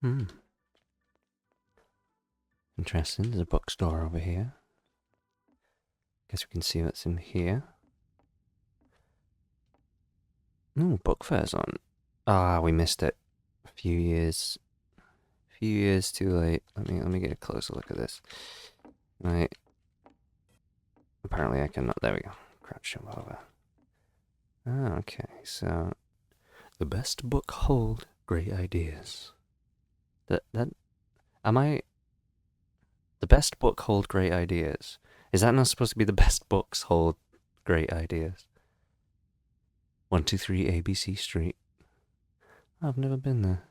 Hmm. Interesting. There's a bookstore over here. Guess we can see what's in here. Ooh, book fair's on. Ah, we missed it. A few years too late. Let me get a closer look at this. Right. Apparently I cannot. There we go. Crouch jump over. Ah, okay. So the best book hold great ideas. That am I? The best book hold great ideas. Is that not supposed to be the best books hold great ideas? 123 ABC Street. I've never been there.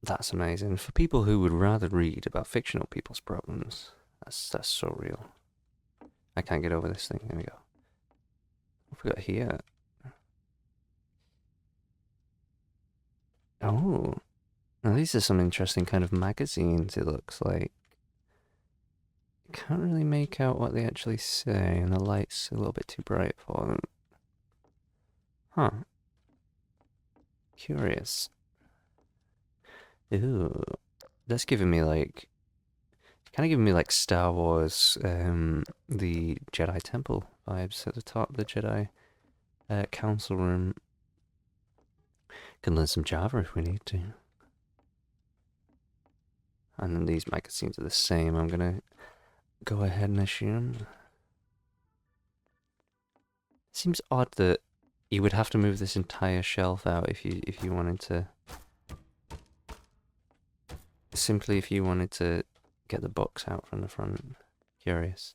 That's amazing. For people who would rather read about fictional people's problems, that's so real. I can't get over this thing. There we go. What have we got here? Oh, now these are some interesting kind of magazines, it looks like. Can't really make out what they actually say, and the light's a little bit too bright for them. Huh. Curious. Ooh. That's giving me like... kind of giving me like Star Wars, the Jedi Temple vibes at the top of the Jedi Council Room. Can learn some Java if we need to. And then these magazines are the same. I'm gonna go ahead and assume. It seems odd that you would have to move this entire shelf out if you wanted to. Simply if you wanted to get the books out from the front. Curious.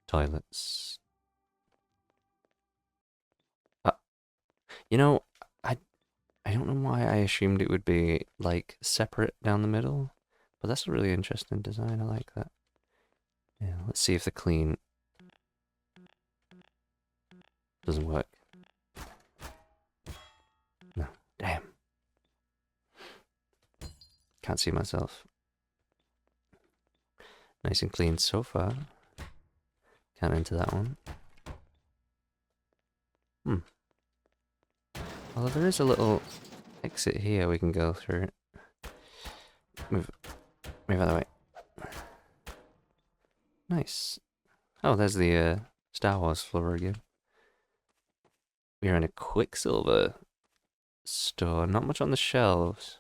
Toilets. You know, I don't know why I assumed it would be like separate down the middle, but that's a really interesting design. I like that. Yeah, let's see if the clean doesn't work. No, damn. Can't see myself. Nice and clean so far. Can't enter that one. Although there is a little exit here we can go through. Move out of the way. Nice. Oh, there's the Star Wars floor again. We're in a Quicksilver store. Not much on the shelves.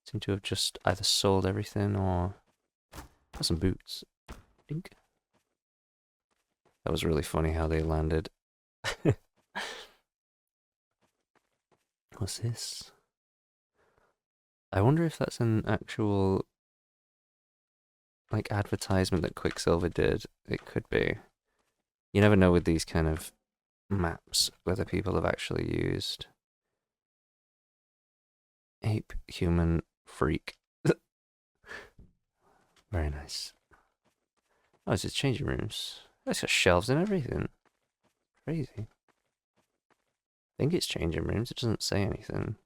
Seem to have just either sold everything or got some boots. Dink. That was really funny how they landed. What's this? I wonder if that's an actual like advertisement that Quicksilver did. It could be. You never know with these kind of maps whether people have actually used ape, human, freak. Very nice. Oh, it's just changing rooms. It's got shelves and everything. Crazy. I think it's changing rooms. It doesn't say anything.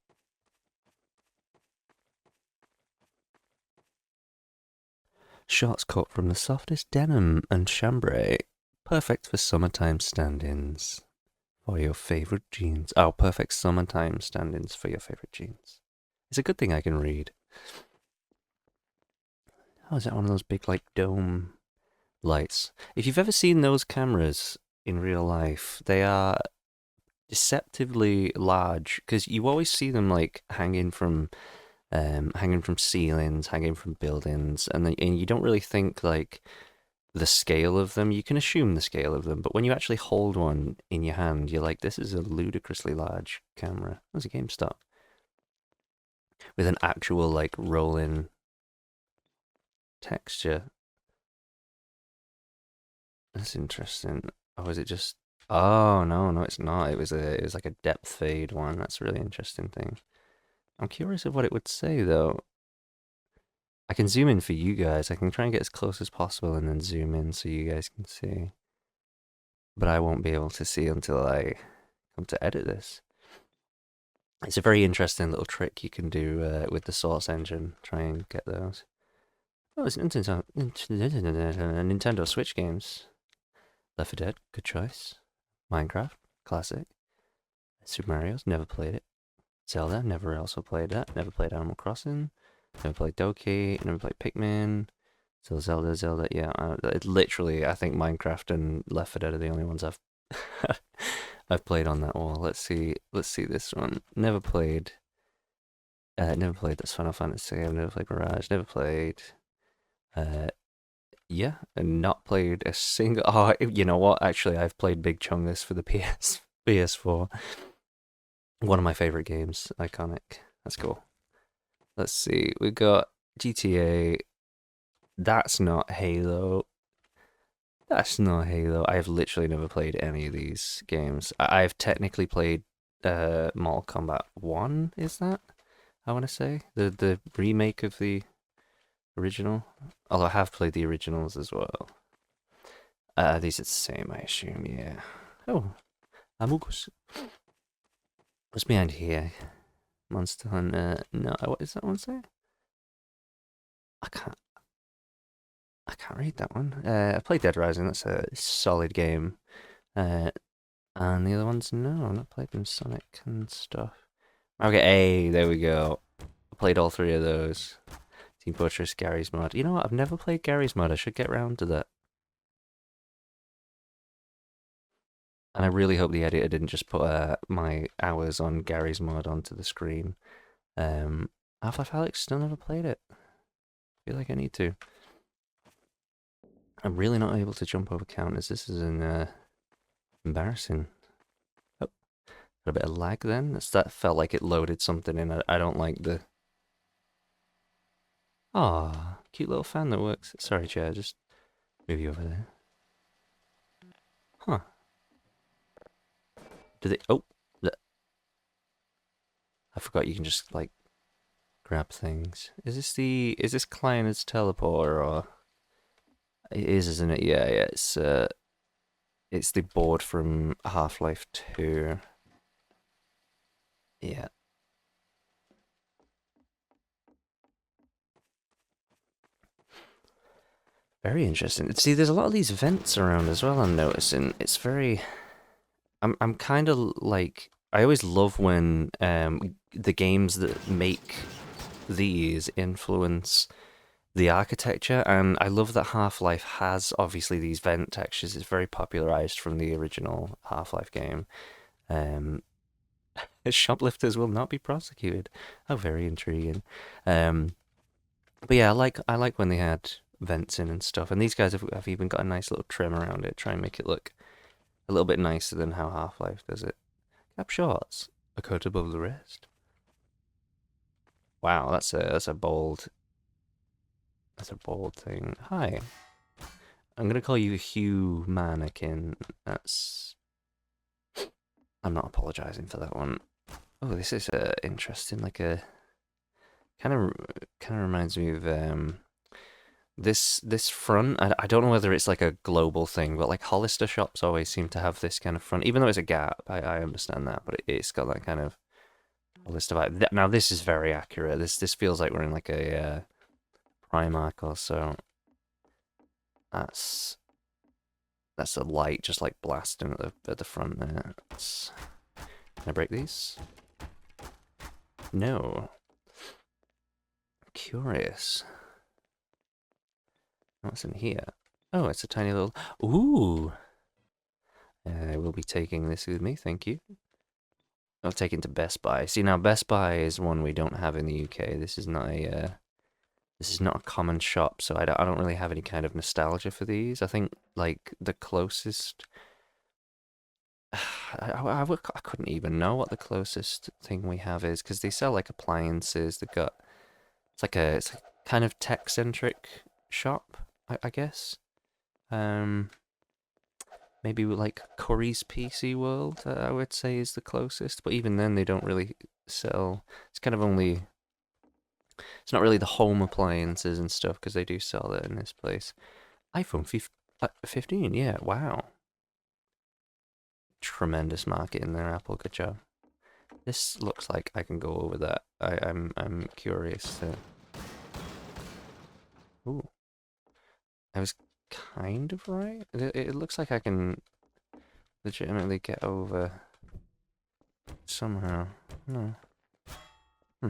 Shorts cut from the softest denim and chambray. Perfect for summertime stand-ins. For your favorite jeans. Oh, perfect summertime stand-ins for your favorite jeans. It's a good thing I can read. Oh, is that one of those big, like, dome lights? If you've ever seen those cameras in real life, they are deceptively large because you always see them like hanging from ceilings, hanging from buildings, and you don't really think like the scale of them. You can assume the scale of them, but when you actually hold one in your hand, you're like, this is a ludicrously large camera. There's a GameStop with an actual like rolling texture. That's interesting. Oh, is it just? Oh no, it's not. It was like a depth fade one. That's a really interesting thing. I'm curious of what it would say though. I can zoom in for you guys. I can try and get as close as possible and then zoom in so you guys can see. But I won't be able to see until I come to edit this. It's a very interesting little trick you can do with the Source engine. Try and get those. Oh, it's Nintendo Switch games. Left 4 Dead, good choice. Minecraft, classic. Super Mario's, never played it. Zelda, never also played that. Never played Animal Crossing. Never played Doki. Never played Pikmin. So Zelda, yeah. Literally, I think Minecraft and Left 4 Dead are the only ones I've I've played on that wall. Let's see this one. Never played this Final Fantasy. I've never played Mirage. Never played. Uh, yeah, and not played a single. Oh, you know what? Actually, I've played Big Chungus for the PS4. One of my favorite games. Iconic. That's cool. Let's see. We got GTA. That's not Halo. That's not Halo. I've literally never played any of these games. I've technically played Mortal Kombat 1, is that? I want to say the remake of the original. Although I have played the originals as well. These are the same, I assume. Yeah. Oh, Amogus. What's behind here? Monster Hunter. No, what does that one say? I can't. I can't read that one. I played Dead Rising. That's a solid game. Uh, and the other ones, no, I've not played them. Sonic and stuff. Okay, hey, there we go. I played all three of those. Team Fortress, Gary's Mod. You know what? I've never played Gary's Mod. I should get round to that. And I really hope the editor didn't just put my hours on Gary's Mod onto the screen. Half-Life Alyx, still never played it. Feel like I need to. I'm really not able to jump over counters. This is embarrassing. Oh, got a bit of lag then. That felt like it loaded something in. I don't like the... Ah, cute little fan that works. Sorry, chair, just move you over there. Huh. Did it... Oh, I forgot you can just, like, grab things. Is this Kleiner's teleporter, or... It is, isn't it? Yeah, yeah, it's the board from Half-Life 2. Yeah. Very interesting. See, there's a lot of these vents around as well, I'm noticing. It's very... I'm kind of like... I always love when the games that make these influence the architecture, and I love that Half-Life has obviously these vent textures. It's very popularized from the original Half-Life game. Um, Shoplifters will not be prosecuted. How very intriguing. Um, but yeah, I like when they had vents in and stuff. And these guys have even got a nice little trim around it, try and make it look a little bit nicer than how Half-Life does it. Cap shorts, a coat above the rest. Wow, that's a bold thing. Hi, I'm gonna call you Hugh Mannequin. That's I'm not apologizing for that one. Oh, this is interesting. Like a kind of reminds me of this front. I don't know whether it's like a global thing, but like Hollister shops always seem to have this kind of front, even though it's a Gap. I understand that, but it's got that kind of Hollister vibe. Now this is very accurate. This feels like we're in like a Primark or so. That's a light just like blasting at the front there. Can I break these? No. Curious. What's in here? Oh, it's a tiny little... Ooh! I will be taking this with me, thank you. I'll take it to Best Buy. See, now Best Buy is one we don't have in the UK. This is not a common shop, so I don't really have any kind of nostalgia for these. I think like the closest I couldn't even know what the closest thing we have is, because they sell like appliances. They've got it's a kind of tech centric shop, I guess. Um, Maybe like Curry's PC World, I would say is the closest. But even then, they don't really sell. It's kind of only. It's not really the home appliances and stuff, because they do sell that in this place. iPhone 15, yeah, wow. Tremendous market in there, Apple. Good job. This looks like I can go over that. I'm curious to. Ooh, I was kind of right. It looks like I can legitimately get over somehow. No. Hmm.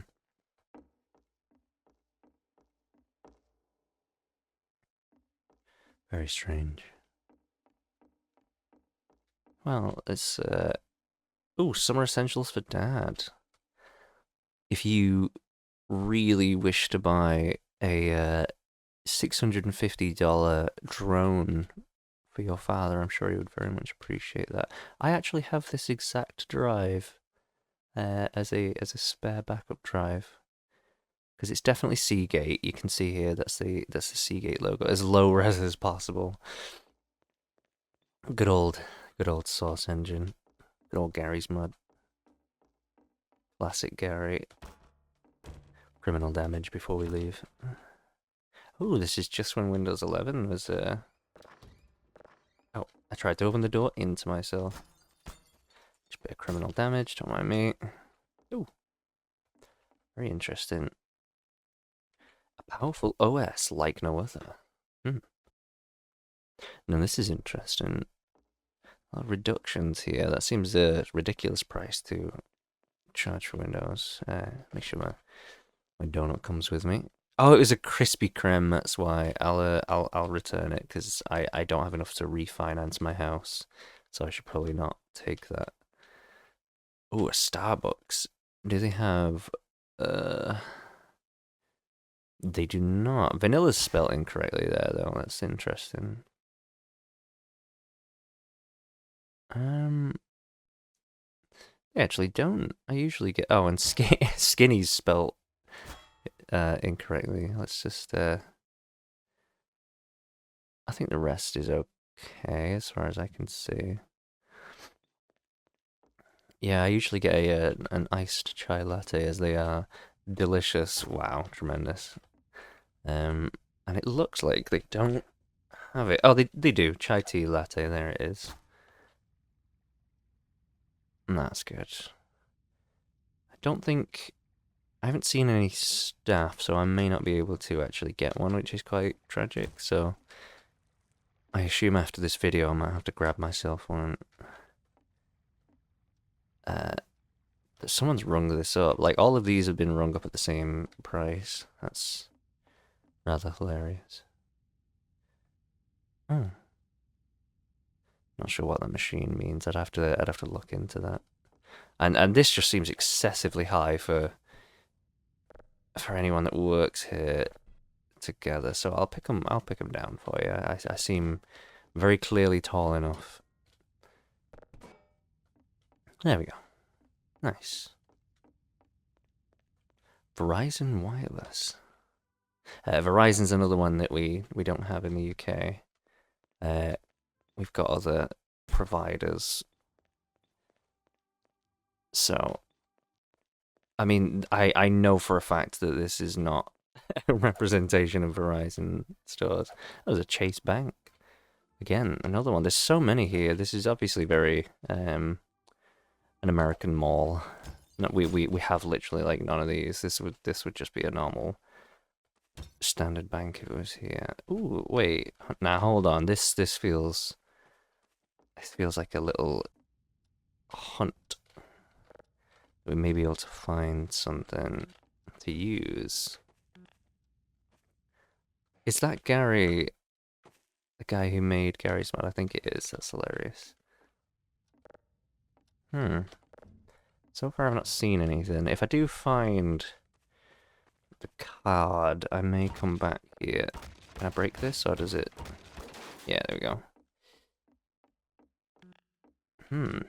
Very strange. Well, it's ooh, summer essentials for dad. If you really wish to buy a $650 drone for your father, I'm sure he would very much appreciate that. I actually have this exact drive as a spare backup drive because it's definitely Seagate. You can see here that's the Seagate logo, as low res as possible. Good old good old Source engine. Good old Gary's Mod. Classic Gary. Criminal damage before we leave. Oh, this is just when Windows 11 was oh, I tried to open the door into myself. Just a bit of criminal damage, don't mind me. Ooh, very interesting. A powerful OS like no other. Hmm. Now this is interesting. A lot of reductions here. That seems a ridiculous price to charge for Windows. Make sure my donut comes with me. Oh, it was a Krispy Kreme. That's why I'll return it because I don't have enough to refinance my house, so I should probably not take that. Oh, a Starbucks. Do they have? They do not. Vanilla's spelled incorrectly there though. That's interesting. Um, they actually don't. I usually get. Oh, and skinny's spelled incorrectly. Let's just. I think the rest is okay as far as I can see. Yeah, I usually get an iced chai latte as they are delicious. Wow, tremendous. Um, and it looks like they don't have it. Oh, they do. Chai tea latte. There it is. And that's good. I don't think I haven't seen any staff, so I may not be able to actually get one, which is quite tragic. So I assume after this video, I might have to grab myself one. Uh, someone's rung this up. Like all of these have been rung up at the same price. That's rather hilarious. Oh, not sure what that machine means. I'd have to look into that. And this just seems excessively high for anyone that works here together. So I'll pick them down for you. I seem very clearly tall enough. There we go. Nice. Verizon Wireless. Verizon's another one that we don't have in the UK. We've got other providers. So, I mean, I know for a fact that this is not a representation of Verizon stores. That was a Chase Bank. Again, another one. There's so many here. This is obviously very an American mall. No, we have literally like none of these. This would just be a normal standard bank if it was here. Ooh, wait. Now hold on. This feels like a little hunt. We may be able to find something to use. Is that Gary, the guy who made Gary's Mod? I think it is. That's hilarious. So far I've not seen anything. If I do find the card, I may come back here. Can I break this, or does it? Yeah, there we go. Did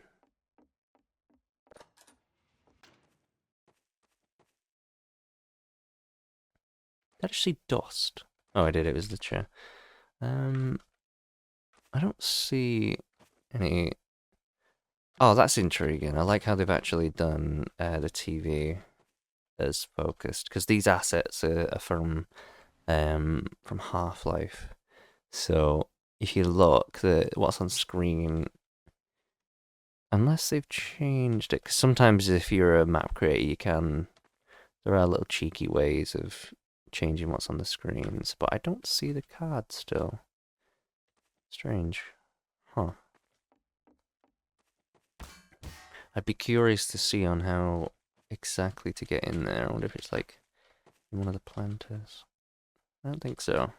I just see dust? Oh, I did. It was the chair. I don't see any. Oh, that's intriguing. I like how they've actually done the TV as focused because these assets are from Half-Life. So if you look, what's on screen, unless they've changed it, because sometimes if you're a map creator, there are little cheeky ways of changing what's on the screens, but I don't see the card still. Strange. Huh. I'd be curious to see on how exactly to get in there. I wonder if it's like in one of the planters. I don't think so.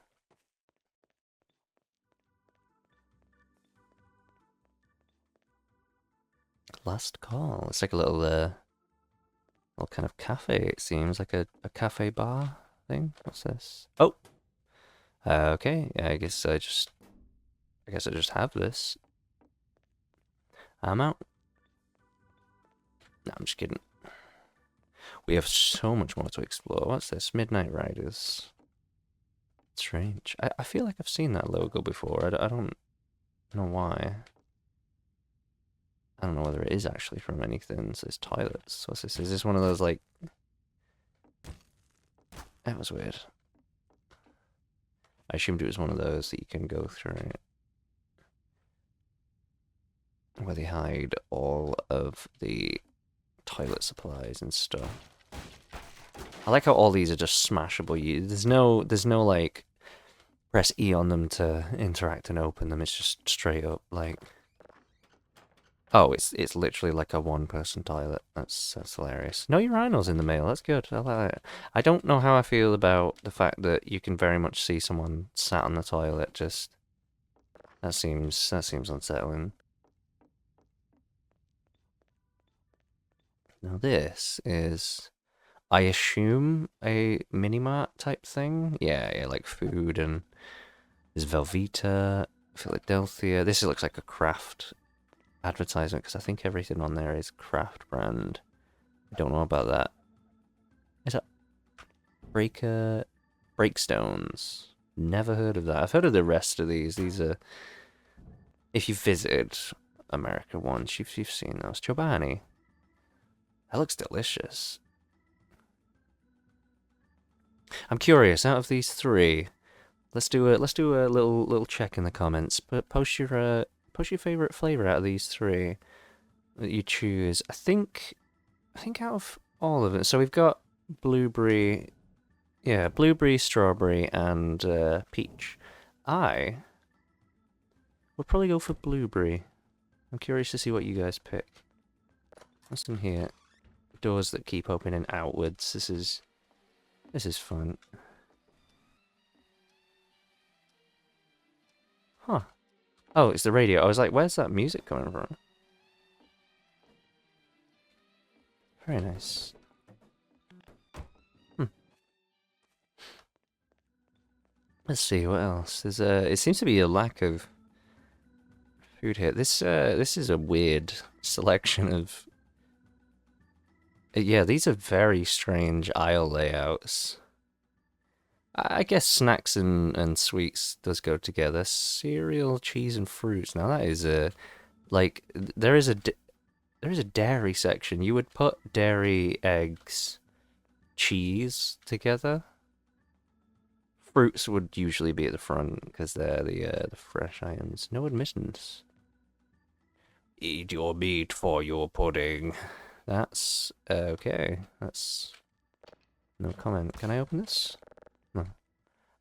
Last call. It's like a little kind of cafe, it seems. Like a cafe bar thing. What's this? Oh! Okay, yeah, I guess I just have this. I'm out. No, I'm just kidding. We have so much more to explore. What's this? Midnight Riders. Strange. I feel like I've seen that logo before. I don't know why. I don't know whether it is actually from anything. It says toilets. What's this? Is this one of those, like... That was weird. I assumed it was one of those that you can go through. Where they hide all of the toilet supplies and stuff. I like how all these are just smashable. There's no like press E on them to interact and open them. It's just straight up like, oh, it's literally like a one-person toilet. That's hilarious. No urinals in the mail. That's good. I like it. I don't know how I feel about the fact that you can very much see someone sat on the toilet. Just that seems unsettling. Now this is, I assume, a mini-mart type thing. Yeah, like food, and there's Velveeta, Philadelphia. This looks like a craft advertisement because I think everything on there is craft brand. I don't know about that. Is that Breakstones? Never heard of that. I've heard of the rest of these. These are, if you've visited America once, you've seen those. Chobani. That looks delicious. I'm curious. Out of these three, let's do a little check in the comments. But post your favorite flavor out of these three that you choose. I think out of all of it. So we've got blueberry, yeah, blueberry, strawberry, and peach. I would probably go for blueberry. I'm curious to see what you guys pick. What's in here? Doors that keep opening outwards. This is fun. Huh. Oh, it's the radio. I was like, where's that music coming from? Very nice. Let's see, what else? There's it seems to be a lack of food here. This is a weird selection of... yeah, these are very strange aisle layouts. I guess snacks and sweets does go together. Cereal, cheese, and fruits. Now that is a... like, there is a dairy section. You would put dairy, eggs, cheese together. Fruits would usually be at the front because they're the fresh items. No admissions. Eat your meat for your pudding. That's okay. That's no comment. Can I open this? No.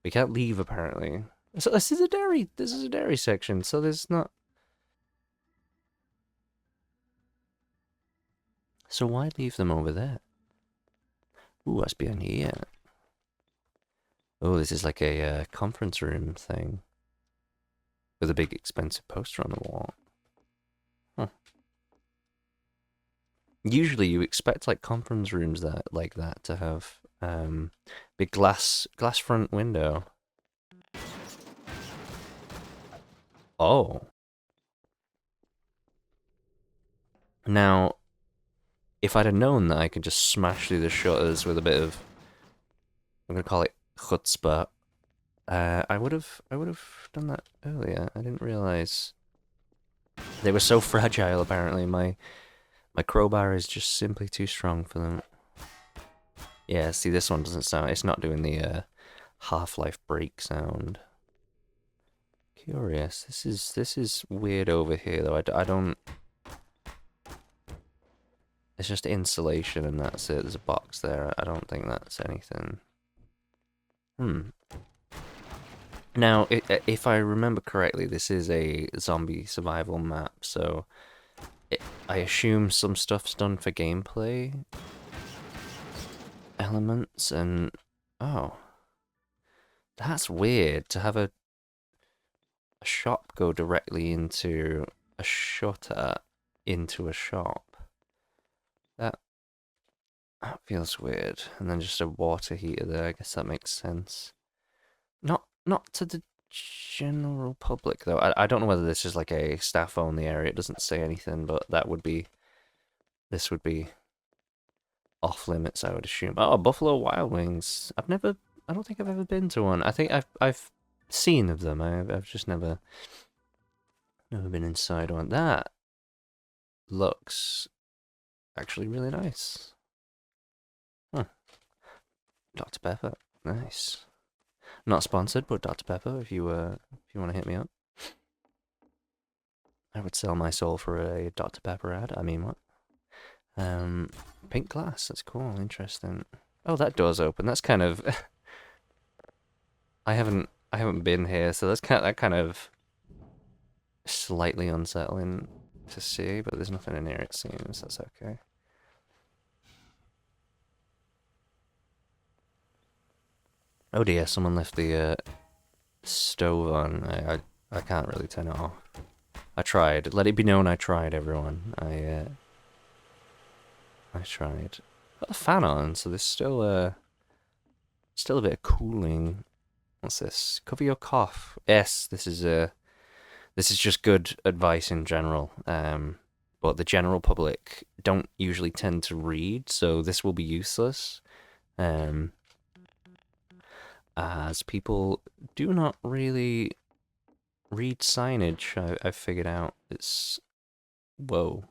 We can't leave apparently. So this is a dairy. This is a dairy section. So there's not. So why leave them over there? Ooh, what's behind here? Oh, this is like a conference room thing with a big expensive poster on the wall. Huh. Usually, you expect like conference rooms that to have big glass front window. Oh. Now, if I'd have known that I could just smash through the shutters with a bit of, I'm gonna call it chutzpah, I would have done that earlier. I didn't realize they were so fragile. Apparently, my crowbar is just simply too strong for them. Yeah, see, this one doesn't sound. It's not doing the Half-Life break sound. Curious. This is weird over here though. I don't. It's just insulation and that's it. There's a box there. I don't think that's anything. Now, if I remember correctly, this is a zombie survival map, so I assume some stuff's done for gameplay elements, and oh, that's weird to have a shop go directly into a shutter into a shop. That that feels weird. And then just a water heater there. I guess that makes sense. Not to the general public though. I don't know whether this is like a staff only area. It doesn't say anything, but this would be off limits, I would assume. Oh, Buffalo Wild Wings. I don't think I've ever been to one. I think I've seen of them. I've just never been inside one. That looks actually really nice. Huh. Dr. Pepper. Nice. Not sponsored, but Dr. Pepper, if you want to hit me up. I would sell my soul for a Dr. Pepper ad. I mean, what? Pink glass. That's cool. Interesting. Oh, that door's open. That's kind of. I haven't been here, so that's kind of slightly unsettling to see. But there's nothing in here. It seems that's okay. Oh dear, someone left the stove on. I can't really turn it off. I tried. Let it be known I tried, everyone. I tried. Got the fan on, so there's still a bit of cooling. What's this? Cover your cough. Yes, this is just good advice in general. But the general public don't usually tend to read, so this will be useless. As people do not really read signage. I've figured out. It's whoa.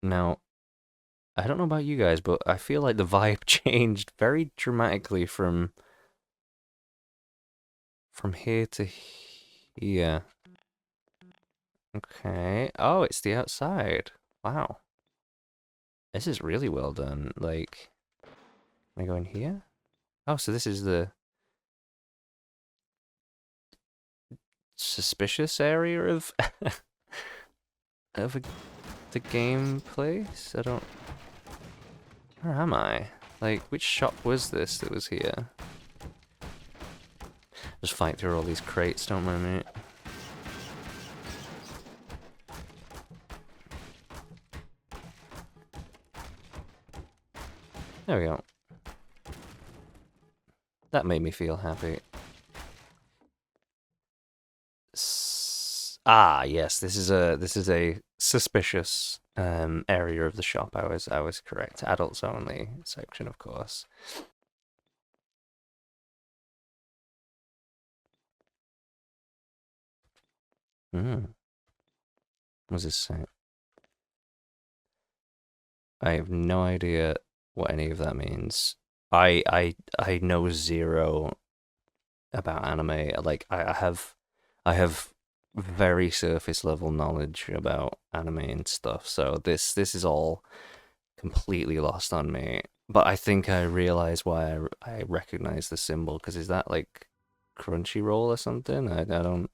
Now, I don't know about you guys, but I feel like the vibe changed very dramatically from here to here. Okay. Oh, it's the outside. Wow. This is really well done. Like, can I go in here? Oh, so this is the suspicious area of of the game place? I don't. Where am I? Like, which shop was this that was here? Just fight through all these crates, don't mind me. There we go. That made me feel happy. Yes, this is a suspicious area of the shop. I was correct. Adults only section, of course. Hmm. What's this say? I have no idea what any of that means. I know zero about anime. Like I have very surface level knowledge about anime and stuff. So this is all completely lost on me. But I think I realize why I recognize the symbol, because is that like Crunchyroll or something? I don't.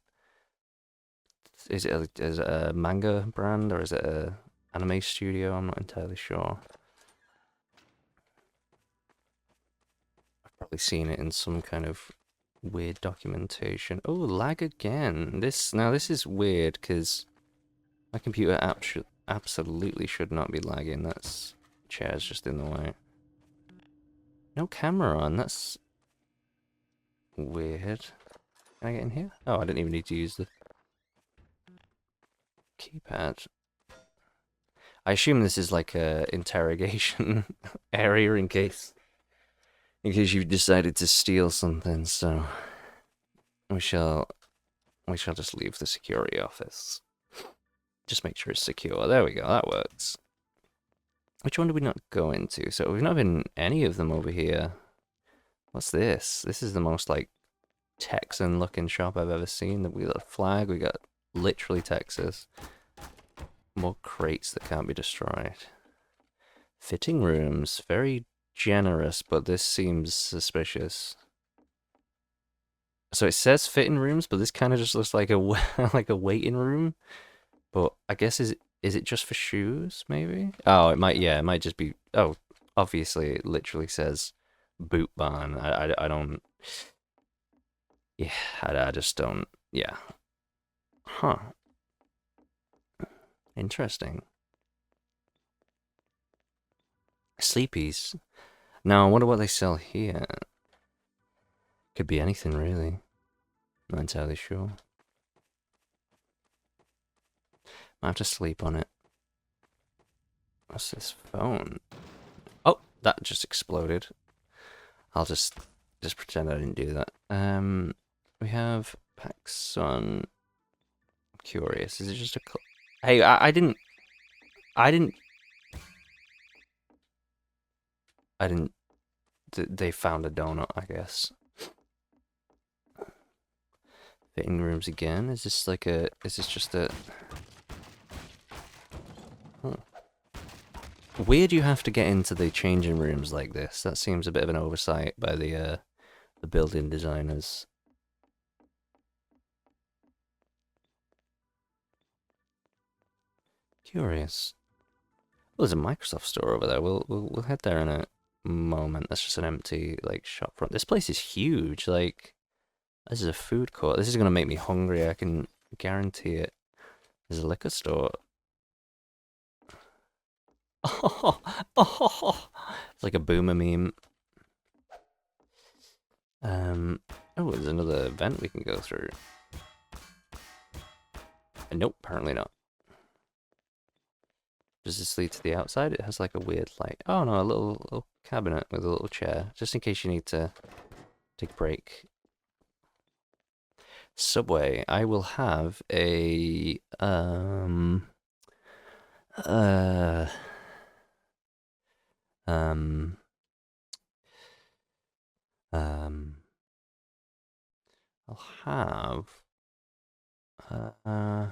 Is it a manga brand or is it a anime studio? I'm not entirely sure. I've probably seen it in some kind of weird documentation. Oh, lag again. This is weird because my computer absolutely should not be lagging. That's chair's just in the way. No camera on. That's weird. Can I get in here? Oh, I didn't even need to use the keypad. I assume this is like a interrogation area in case you've decided to steal something. So we shall just leave the security office. Just make sure it's secure. There we go. That works. Which one did we not go into? So we've not been any of them over here. What's this? This is the most like Texan looking shop I've ever seen. We got a flag. We got literally Texas. More crates that can't be destroyed. Fitting rooms. Very generous, but this seems suspicious. So it says fitting rooms, but this kind of just looks like a like a waiting room. But I guess is Is it just for shoes, maybe? Oh, it might, yeah, it might just be. Oh, obviously, it literally says boot barn. I don't, yeah, I just don't, yeah. Huh, interesting. Sleepies. Now, I wonder what they sell here. Could be anything, really. Not entirely sure. I have to sleep on it. What's this phone? Oh, that just exploded. I'll just pretend I didn't do that. We have Paxson. I'm curious. Is it just a? Hey, I didn't. I didn't. They found a donut, I guess. Fitting rooms again. Is this like a? Is this just a? Huh. Weird. You have to get into the changing rooms like this. That seems a bit of an oversight by the building designers. Curious. Well, there's a Microsoft store over there. We'll head there in a moment. That's just an empty like shop front. This place is huge. Like this is a food court. This is gonna make me hungry. I can guarantee it. There's a liquor store. Oh, oh, it's like a boomer meme. Oh, there's another vent we can go through. Nope, apparently not. Does this lead to the outside? It has like a weird light. Oh no, a little cabinet with a little chair, just in case you need to take a break. Subway. I will have a uh um um I'll have uh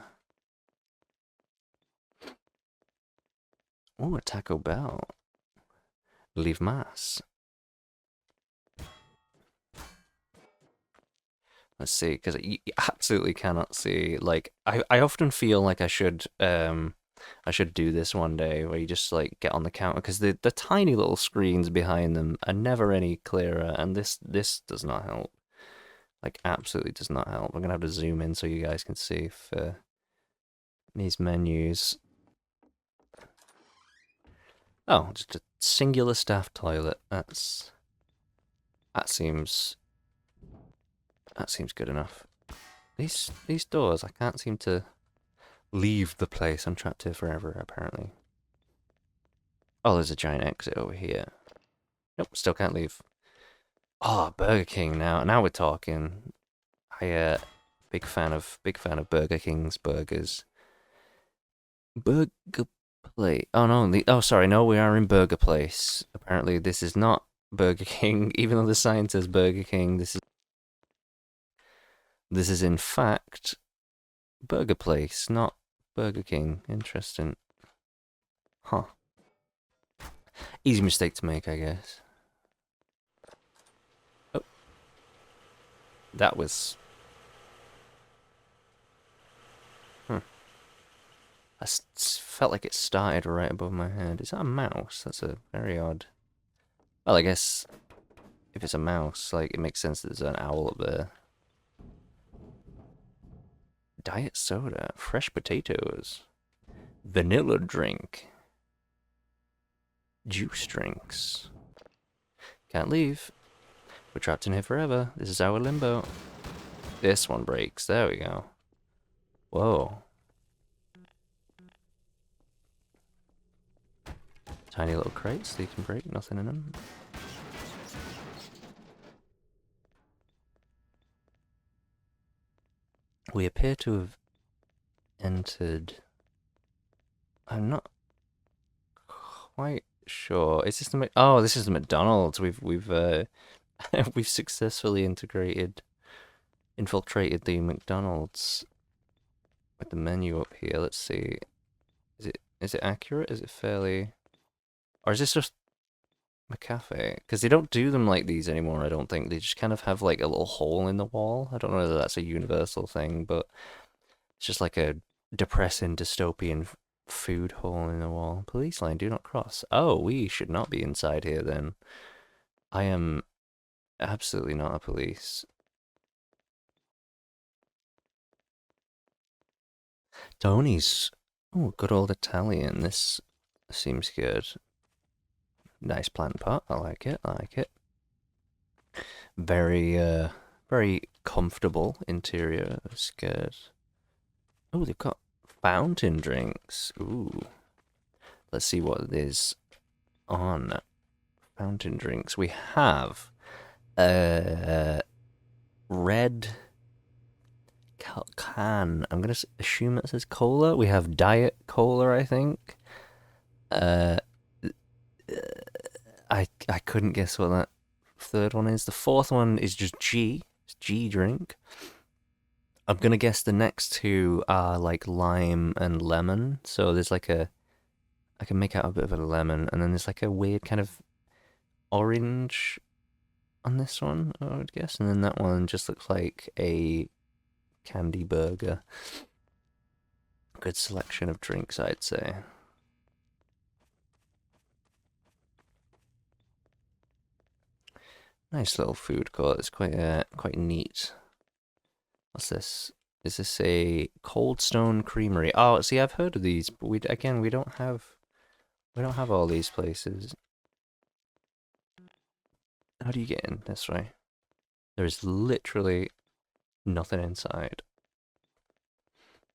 oh, a Taco Bell. Leave mass. Let's see, because you absolutely cannot see. Like, I often feel like I should do this one day where you just like get on the counter because the tiny little screens behind them are never any clearer, and this does not help. Like, absolutely does not help. I'm gonna have to zoom in so you guys can see for these menus. Oh, just a singular staff toilet. That seems that seems good enough. These doors, I can't seem to leave the place. I'm trapped here forever, apparently. Oh, there's a giant exit over here. Nope, still can't leave. Oh, Burger King now. Now we're talking. I big fan of Burger King's burgers. Burger Place. Oh no, oh sorry, no, we are in Burger Place. Apparently this is not Burger King, even though the sign says Burger King. This is in fact Burger Place, not Burger King. Interesting. Huh. Easy mistake to make, I guess. Oh, that was. Hmm. Felt like it started right above my head. Is that a mouse? That's a very odd. Well, I guess if it's a mouse, like it makes sense that there's an owl up there. Diet soda, fresh potatoes, vanilla drink, juice drinks. Can't leave. We're trapped in here forever. This is our limbo. This one breaks. There we go. Whoa. Tiny little crates that you can break. Nothing in them. We appear to have entered. I'm not quite sure. Is this the? Oh, this is the McDonald's. We've we've successfully infiltrated the McDonald's with the menu up here. Let's see. Is it accurate? Is it fairly, or is this just a cafe? Because they don't do them like these anymore. I don't think they just kind of have like a little hole in the wall. I don't know whether that's a universal thing, but it's just like a depressing dystopian food hole in the wall. Police line, do not cross. Oh, we should not be inside here then. I am absolutely not a police. Tony's. Oh, good old Italian. This seems good. Nice plant pot. I like it. I like it. Very, very comfortable interior. That's good. Oh, they've got fountain drinks. Ooh. Let's see what it is on fountain drinks. We have red can. I'm gonna assume it says cola. We have diet cola, I think. Uh, I couldn't guess what that third one is. The fourth one is just G. It's G drink. I'm gonna guess the next two are like lime and lemon. So there's like a, I can make out a bit of a lemon, and then there's like a weird kind of orange on this one, I would guess, and then that one just looks like a candy burger. Good selection of drinks, I'd say. Nice little food court. It's quite neat. What's this? Is this a Cold Stone Creamery? Oh, see, I've heard of these, but we don't have all these places. How do you get in this way? There is literally nothing inside.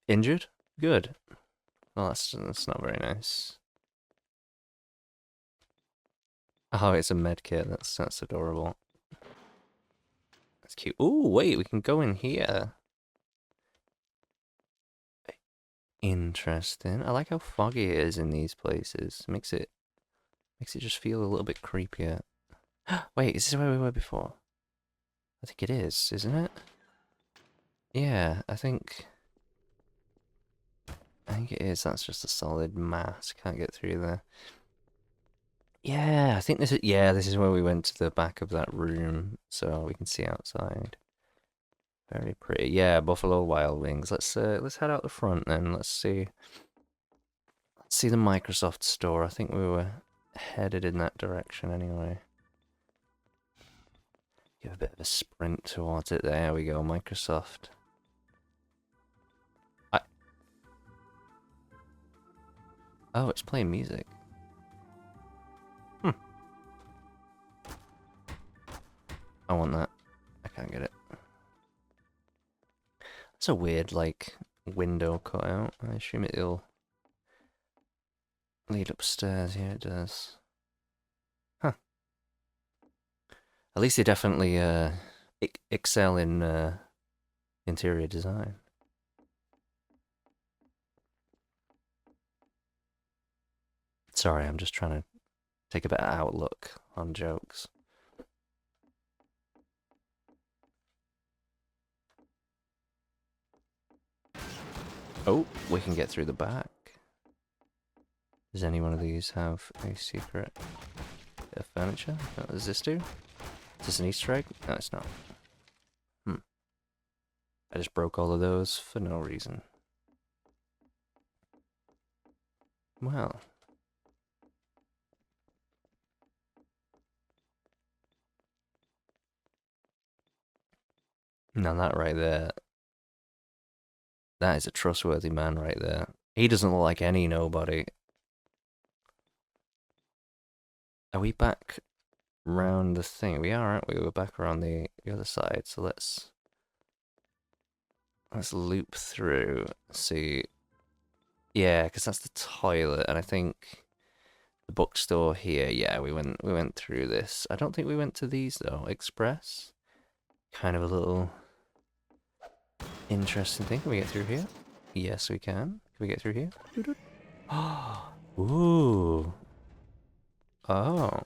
Injured? Good. Well, that's not very nice. Oh, it's a med kit. That's adorable. That's cute. Ooh, wait, we can go in here. Interesting. I like how foggy it is in these places. Makes it just feel a little bit creepier. Wait, is this where we were before? I think it is, isn't it? Yeah, I think it is. That's just a solid mass. Can't get through there. Yeah, I think this is where we went to the back of that room so we can see outside. Very pretty. Yeah, Buffalo Wild Wings. Let's head out the front then. Let's see the Microsoft store. I think we were headed in that direction anyway. Give a bit of a sprint towards it. There we go, Microsoft. Oh, it's playing music. I want that. I can't get it. It's a weird, like, window cutout. I assume it'll lead upstairs. Yeah, it does. Huh. At least they definitely excel in interior design. Sorry, I'm just trying to take a better outlook on jokes. Oh, we can get through the back. Does any one of these have a secret bit of furniture? What does this do? Is this an Easter egg? No, it's not. I just broke all of those for no reason. Well. Now that right there, that is a trustworthy man right there. He doesn't look like any nobody. Are we back round the thing? We are, aren't we? We're back around the other side, so let's loop through, see. Yeah, because that's the toilet, and I think the bookstore here. Yeah, we went through this. I don't think we went to these though. Express, kind of a little interesting thing. Can we get through here? Yes, we can. Can we get through here? Ooh. Oh.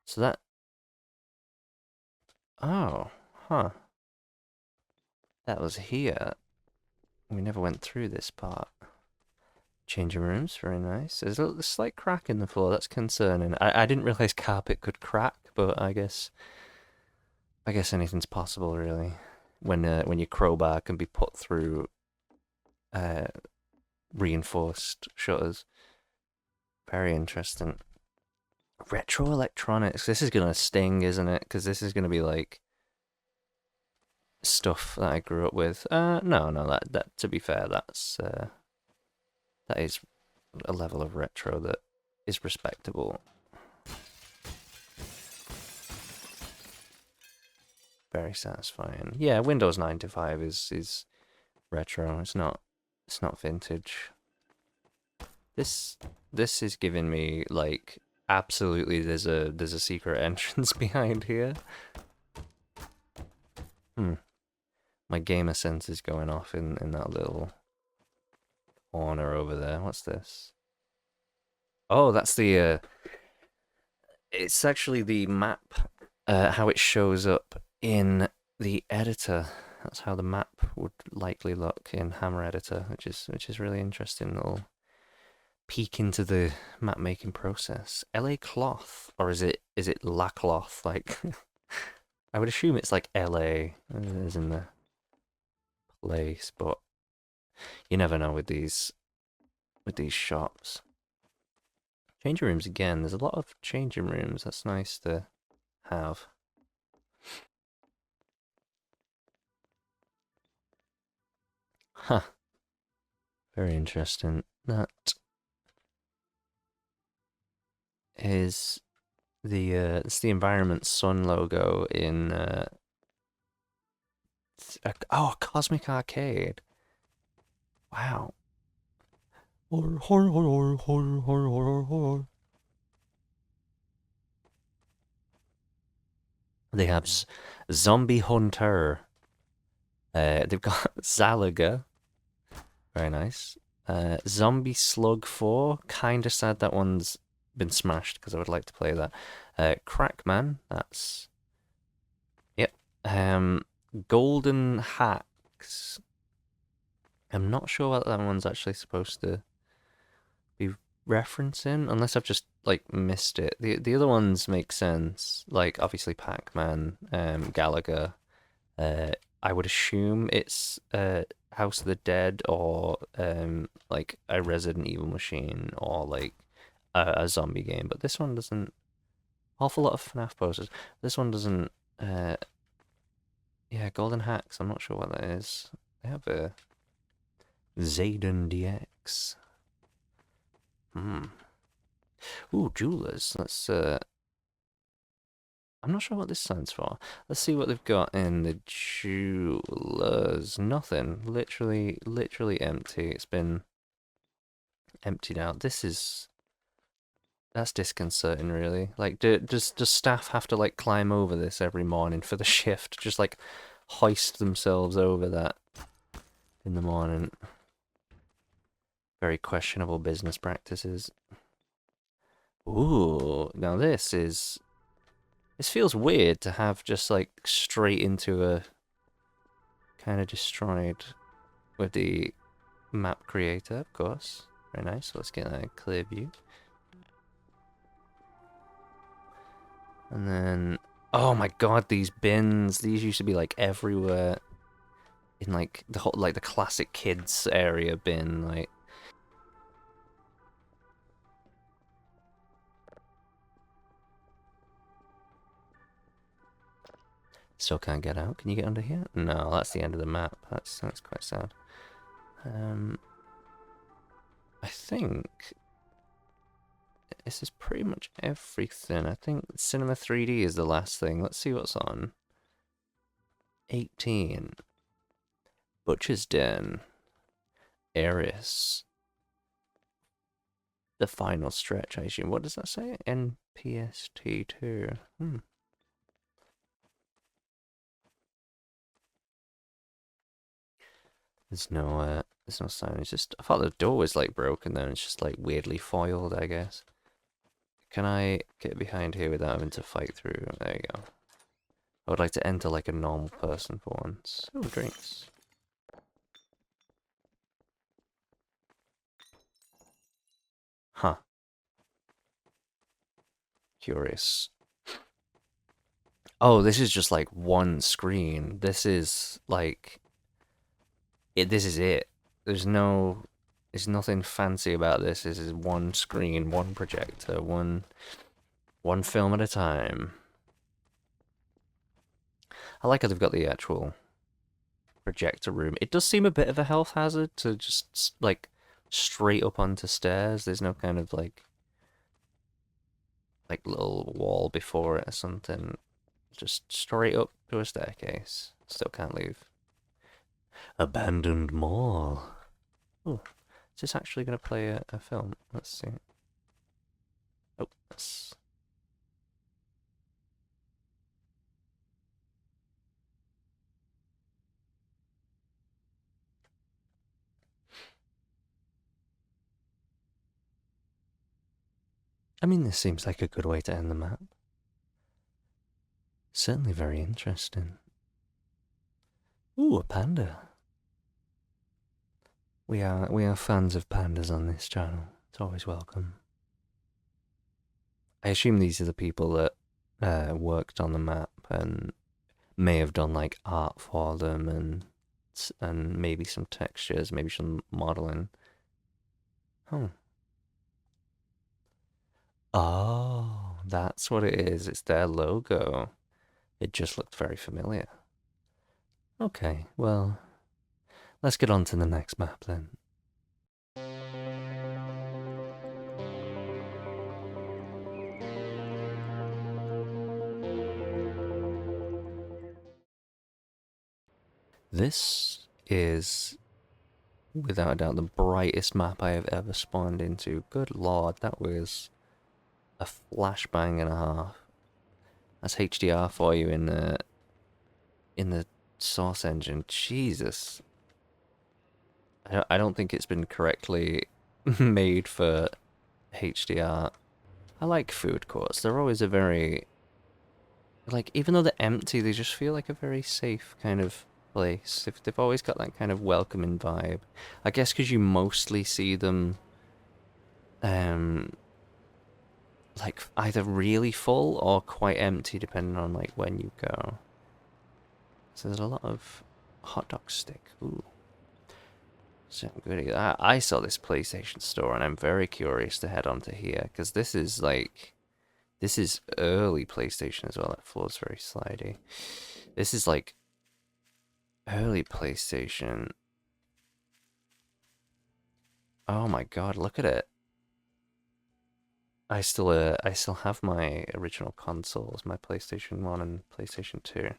So that. Oh. Huh. That was here. We never went through this part. Changing rooms, very nice. There's a slight crack in the floor. That's concerning. I didn't realize carpet could crack, but I guess anything's possible really. When your crowbar can be put through reinforced shutters. Very interesting. Retro electronics. This is gonna sting, isn't it? Because this is gonna be like stuff that I grew up with. No, no. That to be fair, that is a level of retro that is respectable. Very satisfying. Yeah, Windows 95 is retro. It's not vintage. This this is giving me like absolutely there's a secret entrance behind here. Hmm. My gamer sense is going off in that little corner over there. What's this? Oh, that's the it's actually the map, how it shows up in the editor. That's how the map would likely look in Hammer Editor, which is really interesting. Little peek into the map making process. LA Cloth, or is it La Cloth? Like, I would assume it's like LA as in the place, but you never know with these shops. Changing rooms again. There's a lot of changing rooms. That's nice to have. Huh. Very interesting. That is it's the Environment Sun logo in oh, Cosmic Arcade. Wow. Horror, horror, horror, horror, horror, horror, horror. They have Zombie Hunter. They've got Zalaga. Very nice. Zombie Slug 4. Kinda sad that one's been smashed because I would like to play that. Crackman. That's. Yep. Golden Hacks. I'm not sure what that one's actually supposed to be referencing, unless I've just like missed it. The other ones make sense, like obviously Pac-Man, Galaga. I would assume it's House of the Dead or like a Resident Evil machine or like a zombie game, but this one doesn't. Awful lot of FNAF posters. This one doesn't. Uh, yeah, Golden Hacks. I'm not sure what that is. They have a Zayden DX. Hmm. Ooh, jewelers. I'm not sure what this stands for. Let's see what they've got in the jewelers. Nothing. Literally empty. It's been emptied out. That's disconcerting, really. Like, does staff have to like climb over this every morning for the shift? Just like hoist themselves over that in the morning. Very questionable business practices. Ooh, now this feels weird to have just like straight into a kind of destroyed with the map creator, of course. Very nice. So let's get a clear view. And then, oh my god, these bins. These used to be like everywhere in like the whole, like the classic kids area bin. Like, still can't get out. Can you get under here? No, that's the end of the map. That's quite sad. I think this is pretty much everything. I think Cinema 3D is the last thing. Let's see what's on. 18. Butcher's Den. Eris. The final stretch, I assume. What does that say? NPST2. There's no sign. It's just, I thought the door was like broken then. It's just like weirdly foiled, I guess. Can I get behind here without having to fight through? There you go. I would like to enter like a normal person for once. Oh, drinks. Huh. Curious. Oh, this is just like one screen. This is like this is it. There's no There's nothing fancy about this. This is one screen, one projector, one film at a time. I like how they've got the actual projector room. It does seem a bit of a health hazard to just like straight up onto stairs. There's no kind of like little wall before it or something. Just straight up to a staircase. Still can't leave. Abandoned mall. Oh, is this actually going to play a film? Let's see. Oh, that's... I mean, this seems like a good way to end the map. Certainly very interesting. Ooh, a panda. We are fans of pandas on this channel. It's always welcome. I assume these are the people that worked on the map and may have done like art for them and maybe some textures, maybe some modeling. Oh. Oh, that's what it is. It's their logo. It just looked very familiar. Okay, well, let's get on to the next map then. This is, without a doubt, the brightest map I have ever spawned into. Good lord, that was a flashbang and a half. That's HDR for you in the source engine. Jesus. I don't think it's been correctly made for HDR. I like food courts. They're always a very, like, even though they're empty, they just feel like a very safe kind of place. They've always got that kind of welcoming vibe. I guess because you mostly see them, like, either really full or quite empty, depending on, like, when you go. So there's a lot of hot dog stick. Ooh. So good. I saw this PlayStation Store, and I'm very curious to head on to here, because this is, like, this is early PlayStation as well. That floor's very slidey. This is, like, early PlayStation. Oh my god, look at it. I still have my original consoles, my PlayStation 1 and PlayStation 2.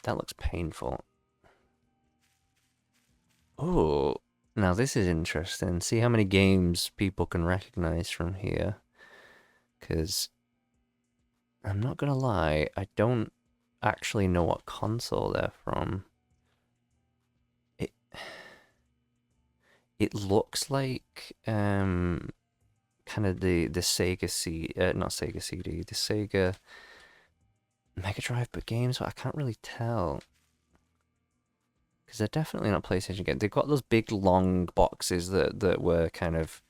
That looks painful. Oh, now this is interesting. See how many games people can recognize from here. Because, I'm not gonna lie, I don't actually know what console they're from. It it looks like kind of the Sega not Sega CD, the Sega Mega Drive but games, but I can't really tell. Because they're definitely not PlayStation games. They've got those big long boxes that were kind of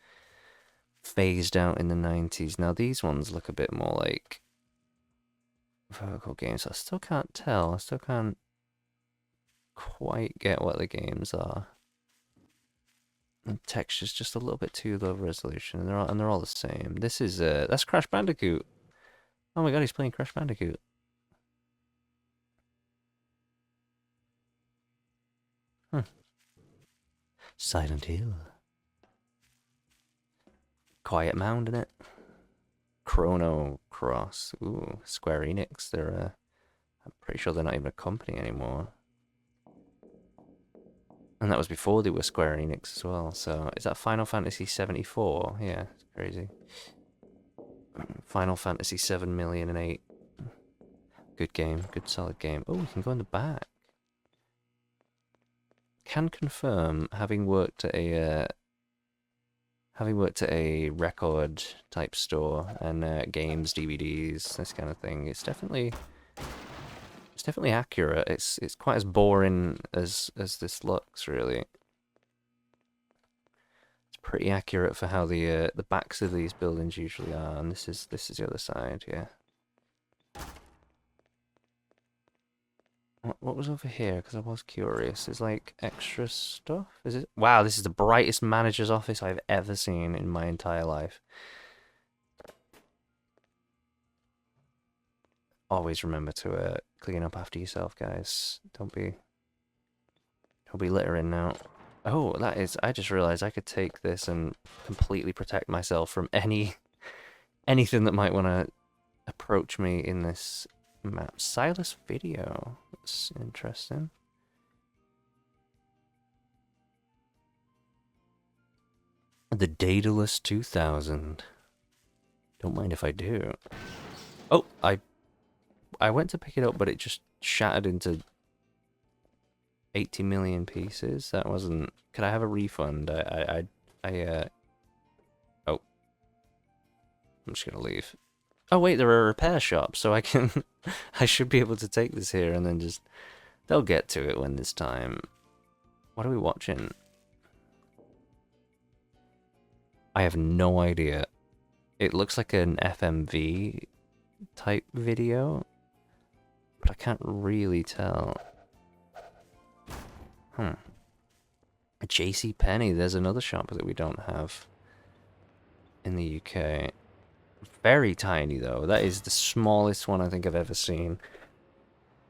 phased out in the 90s. Now these ones look a bit more like vertical games. I still can't tell. I still can't quite get what the games are. The texture's just a little bit too low resolution, and they're all the same. This is that's Crash Bandicoot. Oh my god, he's playing Crash Bandicoot. Huh. Silent Hill. Quiet Mound in it. Chrono Cross. Ooh, Square Enix. They're I'm pretty sure they're not even a company anymore. And that was before they were Square Enix as well. So is that Final Fantasy 74? Yeah, it's crazy. Final Fantasy 7,000,008. Good game, good solid game. Oh, we can go in the back. Can confirm, having worked at a record type store and games, DVDs, this kind of thing, it's definitely accurate. It's quite as boring as this looks, really. It's pretty accurate for how the backs of these buildings usually are, and this is the other side, yeah. What was over here? Because I was curious. Is like extra stuff? Is it? Wow, this is the brightest manager's office I've ever seen in my entire life. Always remember to clean up after yourself, guys. Don't be littering now. Oh, that is. I just realized I could take this and completely protect myself from anything that might want to approach me in this map. Silas video. That's interesting. The Daedalus 2000. Don't mind if I do. Oh, I went to pick it up, but it just shattered into 80 million pieces. That wasn't. Could I have a refund? Oh, I'm just gonna leave. Oh wait, there are repair shops, so I can. I should be able to take this here and then just. They'll get to it when there's time. What are we watching? I have no idea. It looks like an FMV type video, but I can't really tell. A JC Penney, there's another shop that we don't have in the UK. Very tiny though. That is the smallest one I think I've ever seen.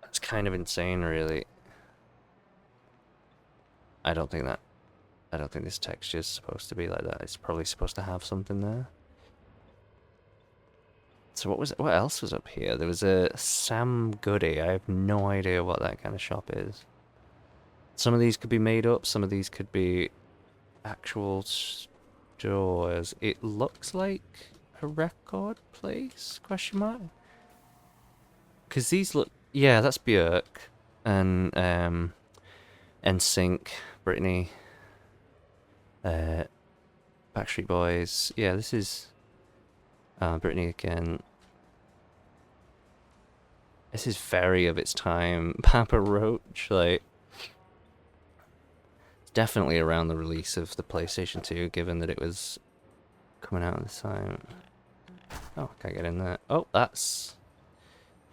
That's kind of insane, really. I don't think this texture is supposed to be like that. It's probably supposed to have something there. So what else was up here? There was a Sam Goody. I have no idea what that kind of shop is. Some of these could be made up, some of these could be actual stores. It looks like a record place? Question mark? Because these look, yeah, that's Björk and NSYNC, Britney, Backstreet Boys. Yeah, this is Britney again. This is very of its time. Papa Roach, like, definitely around the release of the PlayStation 2, given that it was coming out at the time. Oh, can't get in there. Oh, that's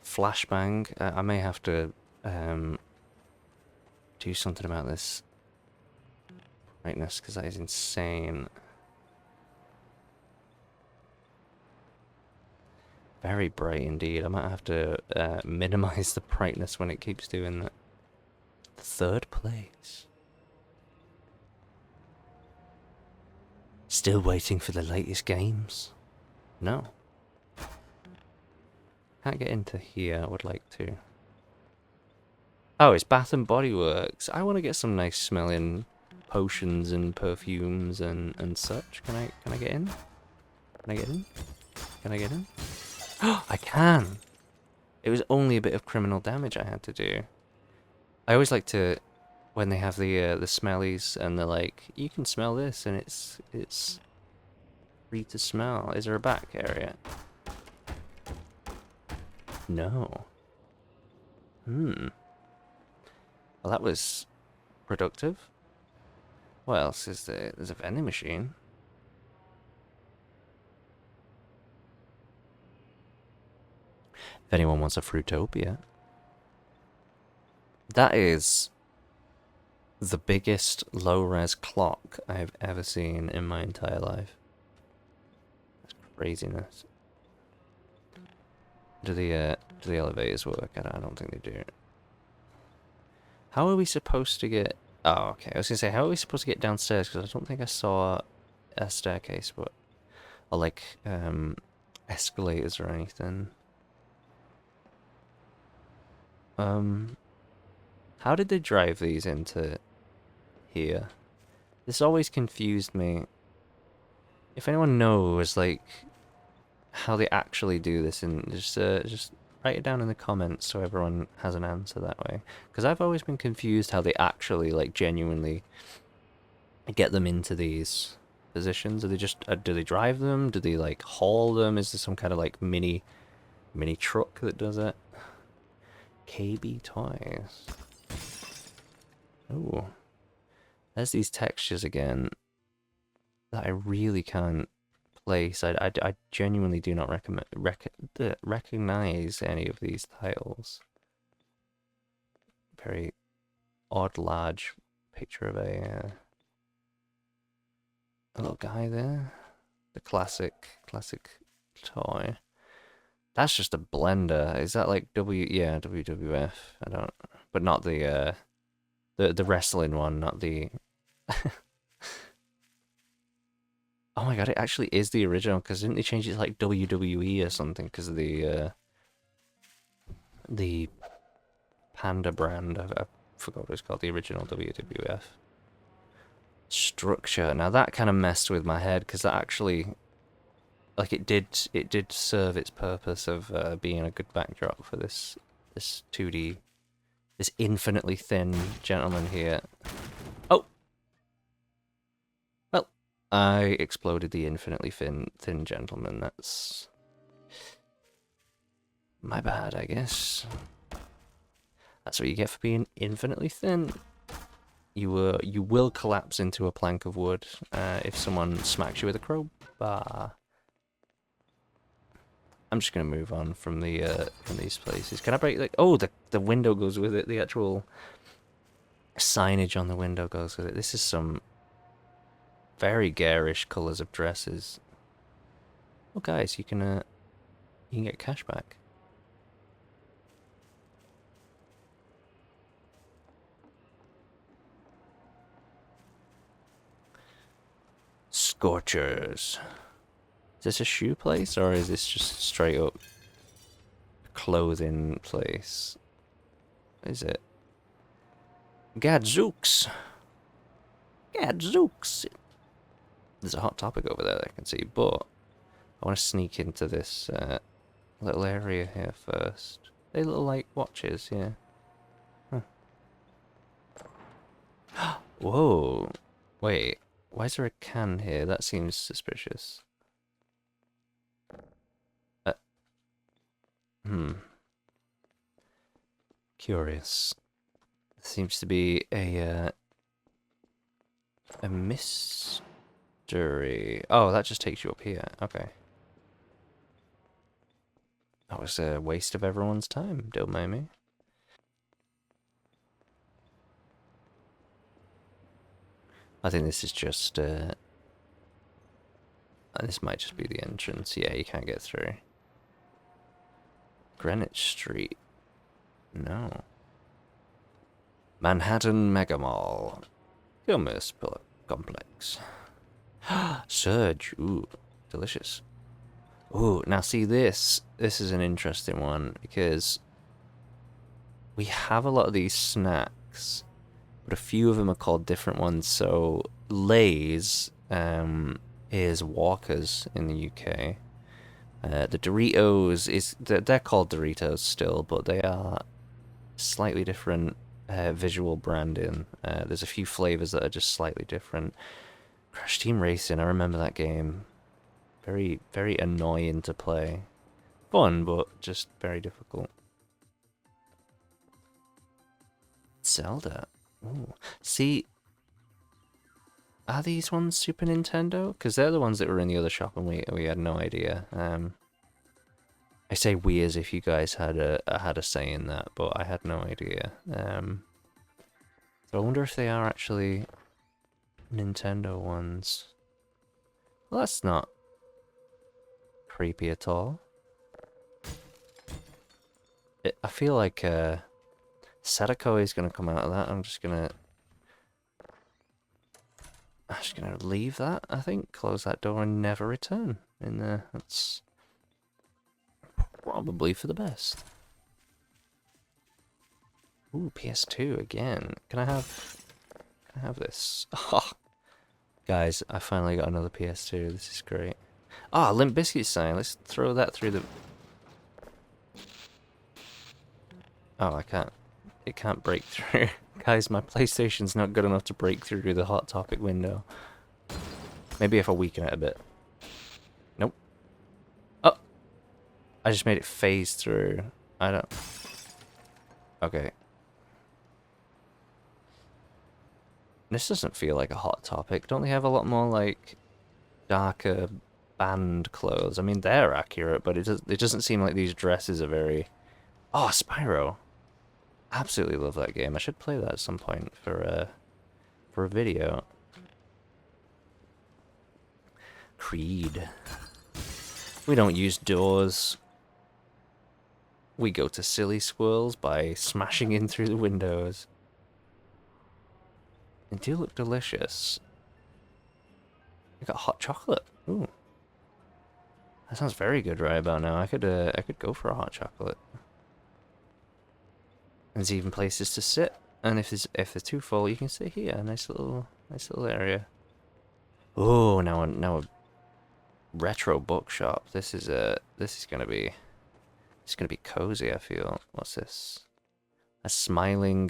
Flashbang. I may have to do something about this brightness, because that is insane. Very bright indeed. I might have to minimize the brightness when it keeps doing that. Third place. Still waiting for the latest games? No. Can't get into here. I would like to. Oh, it's Bath and Body Works. I want to get some nice smelling potions and perfumes and such. Can I get in? Can I get in? Can I get in? Oh, I can! It was only a bit of criminal damage I had to do. I always like to, when they have the smellies and they're like, you can smell this and it's free to smell. Is there a back area? No. Well, that was productive. What else is there? There's a vending machine. If anyone wants a Fruitopia. That is the biggest low-res clock I've ever seen in my entire life. That's craziness. Do the elevators work? I don't think they do. How are we supposed to get... Oh, okay. I was going to say, how are we supposed to get downstairs? Because I don't think I saw a staircase, but... Or like, escalators or anything. How did they drive these into here? This always confused me. If anyone knows, like, how they actually do this, and just write it down in the comments so everyone has an answer that way. Because I've always been confused how they actually, like, genuinely get them into these positions. Do they just do they drive them? Do they like haul them? Is there some kind of like mini truck that does it? KB Toys. Oh, there's these textures again that I really can't place. I genuinely do not recognize any of these titles. very odd, large picture of a little guy there. The classic toy. That's just a blender. Is that like yeah, WWF? I don't, but not the wrestling one, not the. Oh my god, it actually is the original, because didn't they change it to like WWE or something because of the Panda brand? I forgot what it's called, the original WWF. Structure. Now that kind of messed with my head, because that actually, like, it did serve its purpose of being a good backdrop for this 2D, this infinitely thin gentleman here. Oh, well, I exploded the infinitely thin gentleman. That's my bad, I guess. That's what you get for being infinitely thin. You will collapse into a plank of wood if someone smacks you with a crowbar. I'm just gonna move on from these places. Can I break, like, oh, the window goes with it. The actual signage on the window goes with it. This is some very garish colours of dresses. Oh, guys, you can get cash back. Scorchers. Is this a shoe place, or is this just straight up a clothing place? What is it? Gadzooks. Gadzooks. There's a Hot Topic over there that I can see, but I want to sneak into this little area here first. They look like watches, yeah. Huh. Whoa. Wait, why is there a can here? That seems suspicious. Uh, hmm. Curious. Seems to be a mystery. Oh, that just takes you up here. Okay. That was a waste of everyone's time, don't mind me. I think this is just, this might just be the entrance. Yeah, you can't get through. Greenwich Street. No. Manhattan Mega Mall. Commerce Complex. Surge. Ooh, delicious. Ooh, now see this. This is an interesting one, because we have a lot of these snacks, but a few of them are called different ones. So Lay's is Walker's in the UK. The Doritos they're called Doritos still, but they are slightly different visual branding. There's a few flavors that are just slightly different. Crash Team Racing, I remember that game. Very, very annoying to play. Fun, but just very difficult. Zelda. Ooh. See, are these ones Super Nintendo? Because they're the ones that were in the other shop, and we had no idea. I say we as if you guys had a say in that, but I had no idea. So I wonder if they are actually Nintendo ones. Well, that's not creepy at all. I feel like Sadako is gonna come out of that. I'm just gonna leave that, I think. Close that door and never return in there. That's probably for the best. Ooh, PS2 again. Can I have this? Oh, guys, I finally got another PS2. This is great. Ah, oh, Limp Bizkit sign. Let's throw that through the... Oh, I can't. It can't break through. Guys, my PlayStation's not good enough to break through the Hot Topic window. Maybe if I weaken it a bit. Nope. Oh! I just made it phase through. I don't... Okay. This doesn't feel like a Hot Topic. Don't they have a lot more, like, darker band clothes? I mean, they're accurate, but it doesn't seem like these dresses are very... Oh, Spyro. Absolutely love that game. I should play that at some point for a video. Creed. We don't use doors. We go to silly squirrels by smashing in through the windows. They do look delicious. We got hot chocolate. Ooh. That sounds very good right about now. I could go for a hot chocolate. There's even places to sit, and if they're too full, you can sit here. Nice little area. Oh, now a retro bookshop. This is gonna be cozy. I feel. What's this? A smiling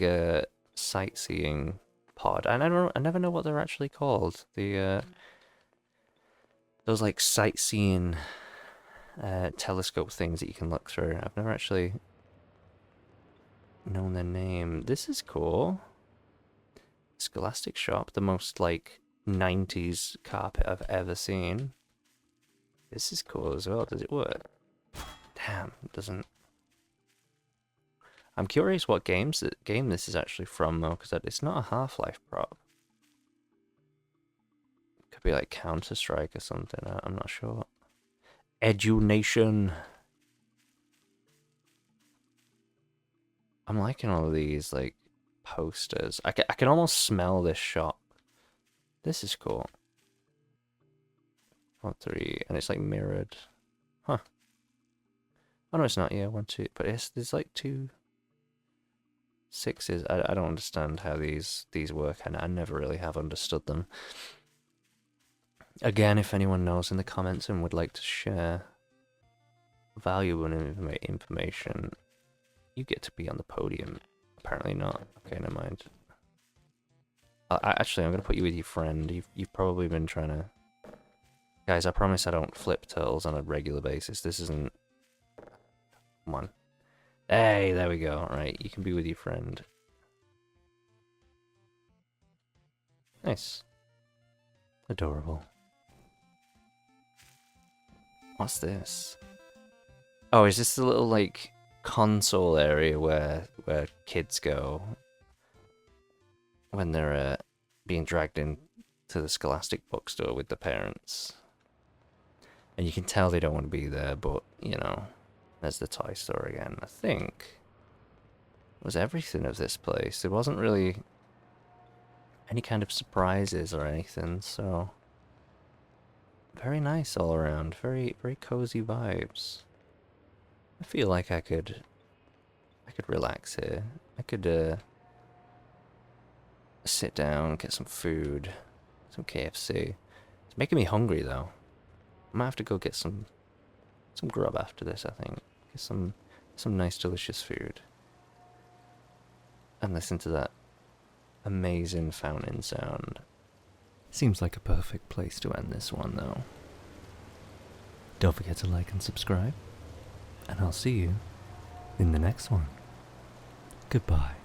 sightseeing pod. And I never know what they're actually called. The those like sightseeing telescope things that you can look through. I've never actually known their name. This is cool. Scholastic shop, the most like 90s carpet I've ever seen. This is cool as well. Does it work? Damn, it doesn't. I'm curious what game this is actually from though, because it's not a Half-Life prop. Could be like Counter-Strike or something. I'm not sure. Edunation. I'm liking all of these like posters. I can almost smell this shop. This is cool. 1, 3, and it's like mirrored. Huh. Oh no, it's not. Yeah, 1, 2. But there's like 2 6s. I don't understand how these work, and I never really have understood them. Again, if anyone knows in the comments and would like to share valuable information, you get to be on the podium. Apparently not. Okay, never mind. Actually, I'm gonna put you with your friend. You've probably been trying to. Guys, I promise I don't flip turtles on a regular basis. This isn't. Come on. Hey, there we go. Right, you can be with your friend. Nice. Adorable. What's this? Oh, is this the little like console area where kids go when they're being dragged in to the Scholastic bookstore with the parents? And you can tell they don't want to be there, but you know, there's the toy store again. I think it was everything of this place. There wasn't really any kind of surprises or anything, so very nice all around. Very cozy vibes. I feel like I could relax here. I could sit down, get some food, some KFC. It's making me hungry though. I might have to go get some grub after this, I think. Get some nice delicious food. And listen to that amazing fountain sound. Seems like a perfect place to end this one though. Don't forget to like and subscribe. And I'll see you in the next one. Goodbye.